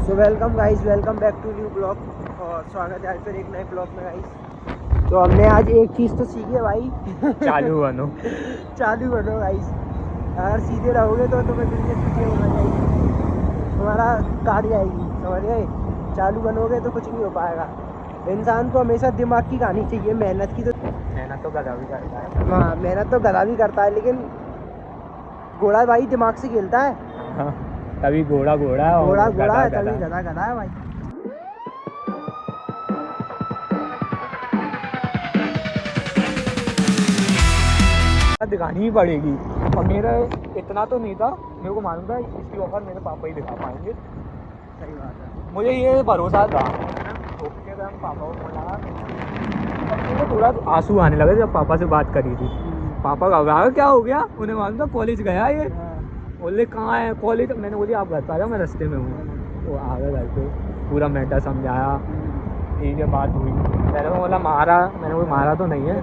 So welcome guys, welcome back to new blog और स्वागत है आज फिर एक नए ब्लॉग में गाइस। तो हमने आज एक चीज़ तो सीखी है भाई, चालू बनो गाइस। अगर सीधे रहोगे तो तुम्हें दुनिया पीछे होना चाहिए, तुम्हारा काट जाएगी, समझ गए। चालू बनोगे तो कुछ नहीं हो पाएगा। इंसान को हमेशा दिमाग की कहानी चाहिए, मेहनत की। तो मेहनत तो गधा भी करता है। हाँ, मेहनत तो गधा भी करता है, लेकिन घोड़ा भाई दिमाग से खेलता है। तभी घोड़ा है, घोड़ा है, तभी गधा है भाई। दिखानी ही पड़ेगी। और मेरा इतना तो नहीं था, मेरे को मालूम था इसकी ऑफर मेरे पापा ही दिखा पाएंगे। सही बात है, मुझे ये भरोसा था। ओके तो हम पापा को बोला, मुझे थोड़ा आंसू आने लगे जब पापा से बात करी थी। पापा घबरा क्या हो गया, उन्हें मालूम था कॉलेज गया ये। बोले कहाँ है कॉलेज, मैंने बोली आप घर पर आ जाओ, मैं रास्ते में हूँ। वो आ गए घर पे, पूरा मैटर समझाया, ठीक है बात हुई। मैंने बोला मारा, मैंने बोला मारा तो नहीं है।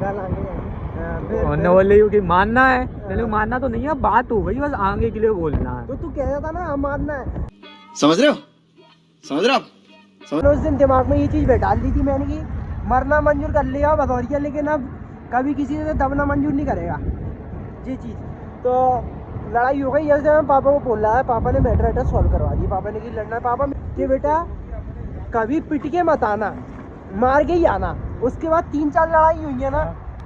उन्होंने बोले कि मानना है, मैंने मानना तो नहीं है, बात हो गई, बस आगे के लिए बोलना है। तो तू कह रहा था ना मानना है, समझ रहे हो? उस दिन दिमाग में ये चीज़ बैठा ली थी मैंने कि मरना मंजूर कर लिया भदौरिया, लेकिन अब कभी किसी से दबना मंजूर नहीं करेगा ये चीज़। तो लड़ाई हो गई, जैसे मैं पापा को बोल रहा है, पापा ने मैटर सॉल्व करवा दी। पापा ने कि लड़ना है पापा कि बेटा कभी पिट के मत आना, मार के ही आना। उसके बाद 3-4 लड़ाई हुई है ना,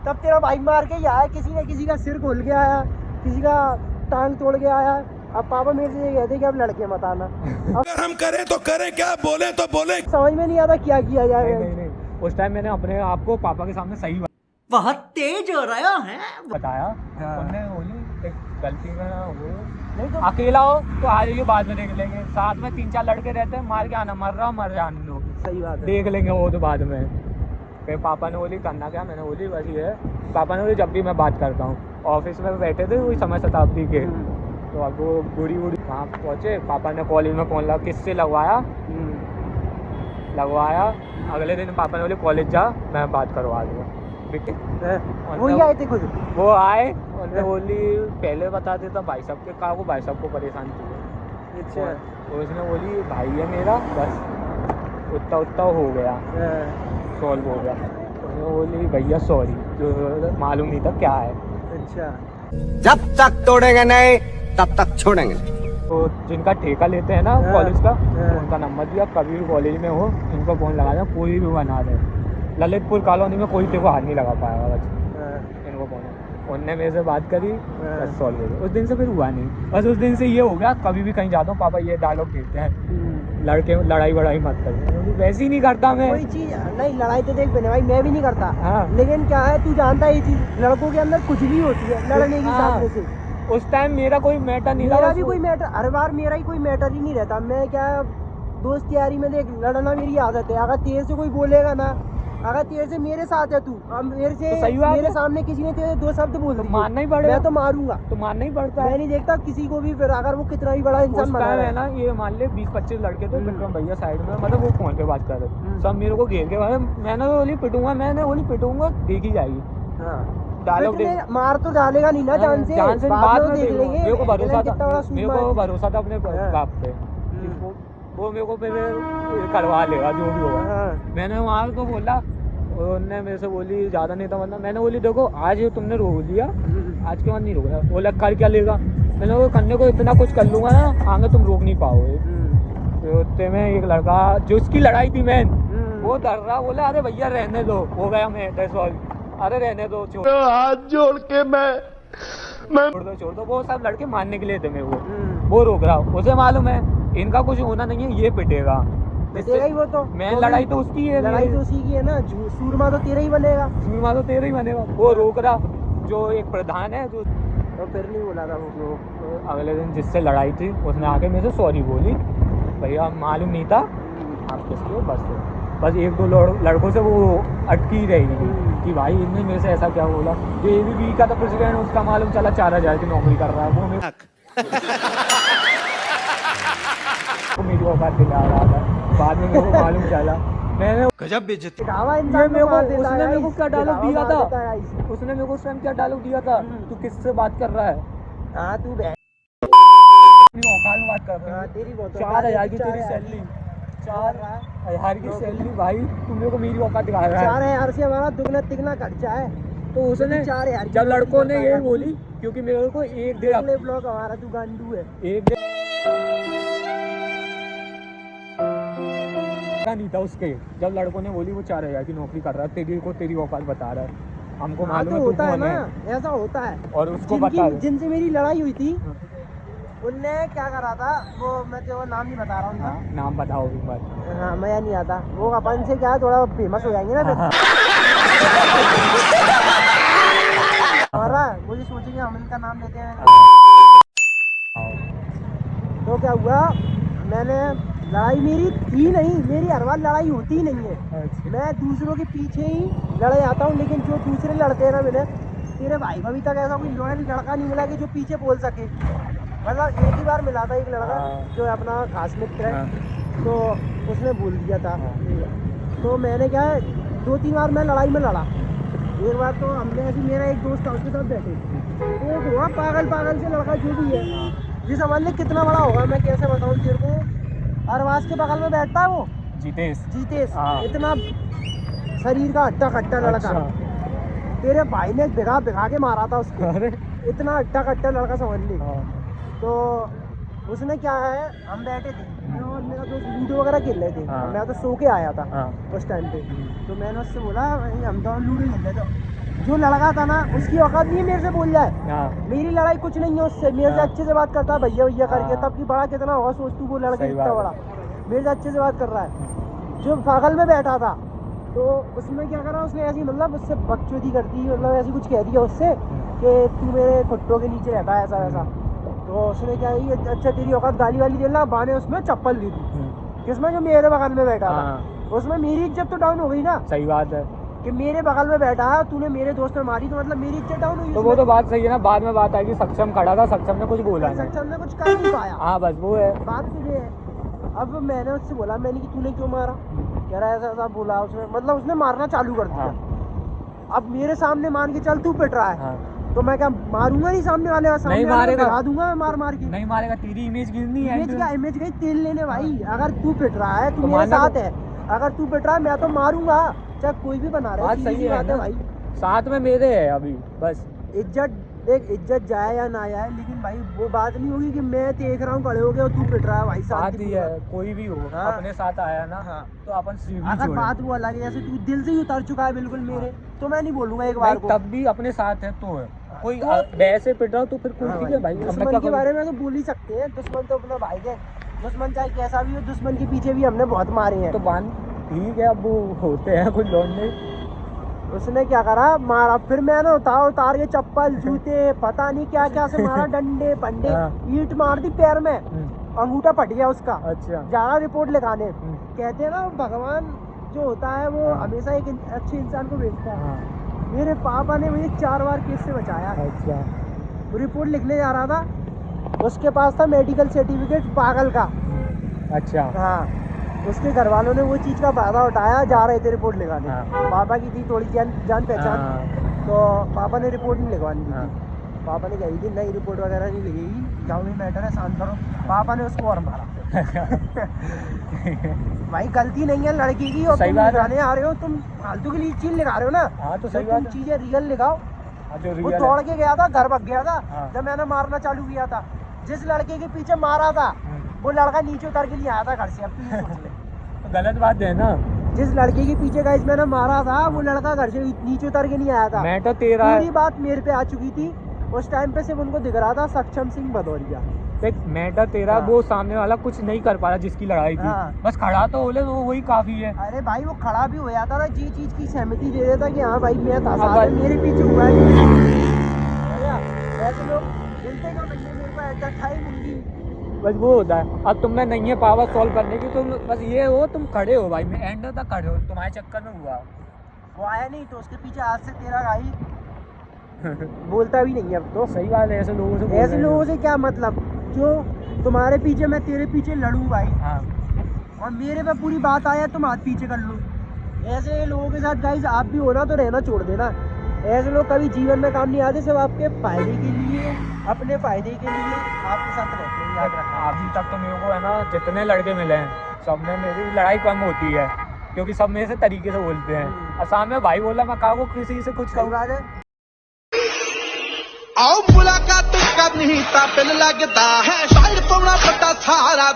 तब तेरा भाई मार के ही आया, किसी ने किसी का सिर खोल के आया, किसी का टांग तोड़ के आया। अब पापा मेरे से ये कहते कि अब लड़के मत आना। अगर हम करें तो करें, क्या बोले तो बोले। समझ में नहीं आता क्या किया जाए। नहीं। उस टाइम मैंने अपने आप को पापा के सामने सही बहुत तेज हो रहा है बताया। हाँ। उन्होंने बोली एक गलती में हो, नहीं तो अकेला हो तो आ जाइए, बाद में देख लेंगे। साथ में 3-4 लड़के रहते हैं, मार के आना, मर रहा मर जाने दो, सही बात है, देख लेंगे वो तो बाद में। फिर पापा ने बोली करना क्या, मैंने बोली बस ये है। पापा ने बोली जब भी मैं बात करता हूँ, ऑफिस में बैठे थे वही समय शताब्दी के, तो अब वो बूढ़ी वहाँ पहुँचे। पापा ने कॉलेज में फ़ोन लगा, किससे लगवाया। अगले दिन पापा ने बोले कॉलेज जा, मैं बात करवा दूँगा। वही आए थे खुद, वो आए, उन्होंने बोली पहले बता देता भाई साहब के, कहा वो भाई साहब को परेशान किया। अच्छा, तो उसने बोली भाई है मेरा, बस उतना हो गया, सॉल्व हो गया। उसने बोली भैया सॉरी, जो मालूम नहीं था क्या है। अच्छा, जब तक तोड़ेंगे नहीं तब तक छोड़ेंगे। तो जिनका ठेका लेते हैं ना कॉलेज का, उनका नंबर दिया, कभी भी कॉलेज में हो इनको फ़ोन लगा दें, कोई भी बना दे। ललितपुर कॉलोनी में कोई तेरे को हाथ नहीं लगा पाएगा, बस इनको फ़ोन। उनने मेरे से बात करी, बस सॉल्व हो गया। उस दिन से फिर हुआ नहीं, बस उस दिन से ये हो गया, कभी भी कहीं जाता हूँ पापा ये डायलॉग देते हैं, लड़के लड़ाई वड़ाई मत कर। वैसे ही नहीं करता मैं कोई चीज़ नहीं, लड़ाई तो देख बने भाई मैं भी नहीं करता। हाँ। लेकिन क्या है, तू जानता है ये चीज़ लड़कों के अंदर कुछ भी होती है, लड़ने की सामने से। उस टाइम मेरा कोई मैटर नहीं था, मेरा भी कोई मैटर, हर बार मेरा ही कोई मैटर ही नहीं रहता। मैं क्या दोस्त यारी में देख लड़ना मेरी आदत है। अगर तेरे से कोई बोलेगा ना, अगर तेरे से मेरे साथ है तू, अब मेरे से तो मेरे सामने किसी ने तेरे 2 शब्द बोल दिए, मानना ही पड़ेगा, मैं तो मारूंगा, तो मानना ही पड़ता मैं है। नहीं देखता किसी को भी, फिर अगर वो कितना भी बड़ा इंसान बना है ना, ये मान ले 20-25 लड़के थे, विक्रम भैया साइड में, मतलब वो फोन पे बात कर रहे थे, सब मेरे को घेर के मैंने बोली पिटूंगा, देखी जाएगी। डायलॉग मार तो डालेगा नहीं ना जान से, बाद में देख लेंगे। मेरे को भरोसा था अपने बाप पे, वो मेरे को करवा लेगा जो भी होगा। मैंने वहाँ को बोला, उन्होंने मेरे से बोली ज़्यादा नहीं था, मतलब मैंने बोली देखो आज तुमने रोक लिया, आज के बाद नहीं रोका। बोला कर क्या लेगा, मैंने वो करने को इतना कुछ कर लूँगा ना, आगे तुम रोक नहीं पाओगे। तो उतने में एक लड़का जो उसकी लड़ाई थी मैन, वो डर रहा, बोला अरे भैया रहने दो, हो गया मैं सॉल्व, अरे रहने दो, हाथ जोड़ के मैं छोड़ दो। वो सब लड़के मारने के लिए थे मेरे को, वो रोक रहा, उसे मालूम है इनका कुछ होना नहीं है, ये पिटेगा ही। वो तो मैं लड़ाई तो उसकी है, लड़ाई तो उसी की है ना, सूरमा तो तेरा ही बनेगा, वो रोक रहा जो एक प्रधान है जो। तो फिर नहीं बोला था वो। तो अगले दिन जिससे लड़ाई थी उसने आके मेरे से सॉरी बोली, भैया मालूम नहीं था आप किसके, बस 1-2 लड़कों से वो अटकी ही रहेगी कि भाई इनने मेरे से ऐसा क्या बोला। जो ABB का था प्रेसिडेंट, उसका मालूम चला 4000 की नौकरी कर रहा है, वो मेरी औकात दिला रहा था, बाद में मेरे को मालूम चला। मैंने गजब बेइज्जती। उसने मेरे को क्या डायलॉग दिया था, उसने मेरे को उस टाइम क्या डायलॉग दिया था, तू किससे बात कर रहा है, हाँ तू औकात में बात कर रहा है, तेरी 4000 की तेरी सैलरी, 4,000 की सैलरी भाई, तुम लोग को मेरी औकात दिखा रहा है। 4,000 से हमारा दुगना तिगना खर्चा है। तो उसने 4,000 जब लड़कों ने ये बोली, क्योंकि मेरे को एक डेढ़ अगले ब्लॉग हमारा तू गांडू है। एक नहीं था उसके, जब लड़कों ने बोली वो 4,000 की नौकरी कर रहा है, तेरी को तेरी औकात बता रहा है, हमको हाँ, मालूम तो है होता तू है कौन ना, है। ऐसा होता है। और उसको बता जिनसे मेरी लड़ाई हुई थी उनने क्या करा था, वो मैं तो नाम नहीं बता रहा हूँ उनका। नाम बताओ एक बार। हाँ, मजा नहीं आता। वो अपन से क्या है, थोड़ा फेमस हो जाएंगे ना फिर। और मुझे सोचेंगे हम इनका नाम लेते हैं। तो क्या हुआ, मैंने लड़ाई मेरी थी नहीं, मेरी हर बार लड़ाई होती ही नहीं है। मैं दूसरों के पीछे ही लड़े आता हूँ, लेकिन जो दूसरे लड़ते हैं ना, मैंने तेरे भाई को अभी तक ऐसा कोई लॉयल लड़का नहीं मिला कि जो पीछे बोल सके। मतलब एक ही बार मिला था एक लड़का जो अपना खास मित्र है, तो उसने बोल दिया था। तो मैंने क्या है, 2-3 बार मैं लड़ाई में लड़ा। एक बार तो हमने ऐसे, मेरा एक दोस्त था उसके साथ बैठे, तो हुआ पागल पागल से लड़का जो भी है, जी समझ ले कितना बड़ा होगा, मैं कैसे बताऊँ तेरे को। अरवाज के बगल में बैठता है वो जीतेश, इतना शरीर का हट्टा कट्टा लड़का। तेरे भाई ने भिगा भिगा के मारा था उसको, इतना हट्टा कट्टा लड़का समझ ले। तो उसने क्या है, हम बैठे थे, मैं और मेरा दोस्त लूडो वगैरह खेल रहे थे। मैं तो सो के आया था उस टाइम पे। तो मैंने उससे बोला भाई हम तो लूडो खेल रहे थे। जो लड़का था ना, उसकी औकात नहीं है मेरे से बोल जाए, मेरी लड़ाई कुछ नहीं है उससे, मेरे से अच्छे से बात करता है भैया भैया करके। तब की बड़ा कितना होगा सोच तू, वो लड़का इतना बड़ा मेरे से अच्छे से बात कर रहा है। जो पागल में बैठा था, तो उसमें क्या करा उसने, ऐसी मतलब उससे बकचोदी कर दी, मतलब ऐसी कुछ कह दिया उससे कि तू मेरे खुट्टों के नीचे रहता है, ऐसा ऐसा। तो उसने क्या ही, अच्छा तेरी औकात गाली वाली देना, बाने उसमें चप्पल दी थी। किसमें, जो मेरे बगल में बैठा था। उसमें मेरी इज्जत तो डाउन हो गई ना। सही बात है कि मेरे बगल में बैठा है, तूने मेरे दोस्त में मारी, तो मतलब मेरी इज्जत डाउन हुई। तो वो तो बात सही है ना, बाद में बात आएगी। सक्षम खड़ा था, सक्षम ने कुछ बोला नहीं, सक्षम ने कुछ कर नहीं पाया। हाँ बस वो है बात तो ये है। अब मैंने उससे बोला, मैंने कि तूने क्यों मारा, कह रहा है ऐसा ऐसा बोला उसने, मतलब उसने मारना चालू कर दिया। अब मेरे सामने मान के चल तू पिट रहा है, तो मैं क्या मारूंगा नहीं सामने वाले, नहीं मारेगा, भिगा दूंगा मैं मार मार के। नहीं मारेगा, तेरी इमेज गिरनी है। इमेज क्या, इमेज गई तेल लेने भाई। अगर तू पिट रहा है, तू मेरे साथ है, अगर तू पिट रहा है मैं तो मारूंगा, चाहे कोई भी बना रहा है। बात सही बात है भाई, साथ में मेरे है अभी बस। इज्जत देख, इज्जत जाए या ना जाए, लेकिन भाई वो बात नहीं होगी कि मैं देख रहा हूँ खड़े हो गए और तू पिट रहा है भाई। बात ही है, कोई भी हो अपने साथ आया ना, तो अपन अगर बात वो अलग है, जैसे तू दिल से ही उतर चुका है बिल्कुल मेरे, तो मैं नहीं बोलूंगा एक बार को। तब भी अपने साथ है तो है, कोई वैसे पिट रहा तो फिर कोई ठीक है भाई। दुश्मन के बारे में तो बोल ही सकते हैं, दुश्मन तो अपना भाई है। दुश्मन चाहे कैसा भी हो, दुश्मन के पीछे भी हमने बहुत मारे हैं। तो बात ठीक है, अब वो होते हैं कुछ लौंडे। उसने क्या करा, मारा, फिर मैंने उतार के चप्पल जूते पता नहीं क्या क्या से मारा, डंडे पंडे, ईंट मार दी पैर में, अंगूठा फट गया उसका। अच्छा, जा रिपोर्ट लिखाने। कहते हैं ना भगवान जो होता है वो हमेशा एक अच्छे इंसान को भेजता है। मेरे पापा ने मुझे 4 बार केस से बचाया। अच्छा, रिपोर्ट लिखने जा रहा था, उसके पास था मेडिकल सर्टिफिकेट पागल का। अच्छा, हाँ, उसके घर वालों ने वो चीज़ का फायदा उठाया, जा रहे थे रिपोर्ट लिखाने। पापा की थी थोड़ी जान पहचान, तो पापा ने रिपोर्ट नहीं लिखवानी थी। पापा ने कही थी नहीं रिपोर्ट वगैरह नहीं लिखेगी, जाओ ये मैटर है शांत करो। पापा ने उसको और मारा। भाई गलती नहीं है लड़की की, और तुम लिखाने आ रहे हो, तुम फालतू के लिए चीज लिखा रहे हो ना। हाँ तो सही तुम चीजें रियल लिखाओ। वो दौड़ के गया था, घर भाग गया था जब मैंने मारना चालू किया था। जिस लड़के के पीछे मारा था वो लड़का नीचे उतर के लिए आया था घर से। अब तू ये सोच ले, तो गलत बात है ना। जिस लड़के के पीछे गाइस मैंने मारा था वो लड़का घर से नीचे उतर के नहीं आया था। मैं तो तेरा पूरी बात मेरे पे आ चुकी थी उस टाइम पे। सिर्फ उनको दिख रहा था सक्षम सिंह भदौरिया। देख मैटर तेरा, वो सामने वाला कुछ नहीं कर पा रहा जिसकी लड़ाई थी, बस खड़ा तो बोले तो वही काफी है। अरे भाई वो खड़ा भी हो जाता था, जी चीज की सहमति दे देता कि हाँ भाई मैं था साथ में, मेरे पीछे हुआ है। ऐसे लोग मिलते का मिलने मेरे को ऐसा खाई मिली, बस वो होता है। अब तुमने नहीं है पावर सॉल्व करने की, तुम बस ये हो, तुम खड़े हो भाई, मैं एंड तक खड़े हो, तुम्हारे चक्कर में हुआ। वो आया नहीं तो उसके पीछे आज से तेरा भाई बोलता भी नहीं है अब तो। सही बात है, ऐसे लोगों से क्या मतलब, जो तुम्हारे पीछे मैं तेरे पीछे लड़ूं भाई, और मेरे पे पूरी बात आया तुम हाथ पीछे कर लो। ऐसे लोगों के साथ गाइस आप भी हो ना तो रहना छोड़ देना। ऐसे लोग कभी जीवन में काम नहीं आते, सिर्फ आपके फायदे के लिए, अपने फायदे के लिए आपके साथ रहते हैं, याद रखना। अभी तक तो मेरे को है ना जितने लड़के मिले हैं सब में मेरी लड़ाई कम होती है, क्योंकि सब मेरे से तरीके से बोलते हैं। असम में भाई बोला मैं कहा को किसी से कुछ सही कहूँ बात है। आओ मुलाकात करनी ता दिल लगता है, शायद थोड़ा पता सारा